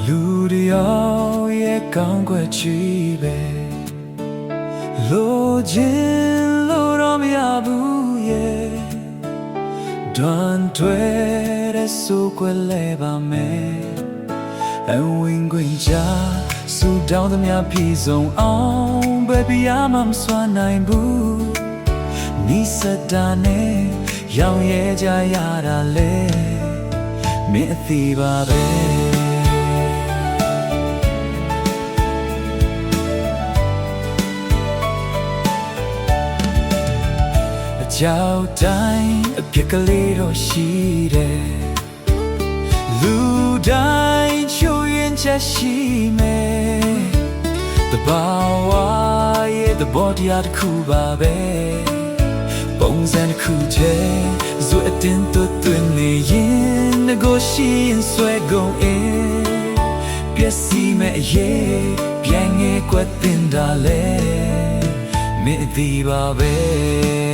လူတယောက်ရဲ့ကောင်းကွယ်ချီပဲလိုချင်လို့တော့မရဘူးရဲ့ဒွန်တွဲတဲ့ဆိုကွယ်လဲပါမယ်အဝင်ခွင့်ချဆူတောင်းသမျှပြေဆုံးအောင်ဘယ်ပြရမှမစွမ်းနိုင်ဘူးနိစတာနဲ့ရောင်ရဲကြရတာလေမင်းအသေးပါပဲကြောက်တိုင်းအပြစ်ကလေးတော့ရှိတယ်လူတိုင်းချိုးရင်ချက်ရှိမယ်တဘာဝရဲ့သဘောတရားတစ်ခုပါပဲပုံစံတစ်ခုတည်းဇွတ်အတင်းသွင်းနေရင်ငကိုရှိရင်ဆွဲကုန်ပျက်စီးမဲ့အရေးပြန်ငယ်ကွက်တင်တာလေမင်းအသေးပါပဲ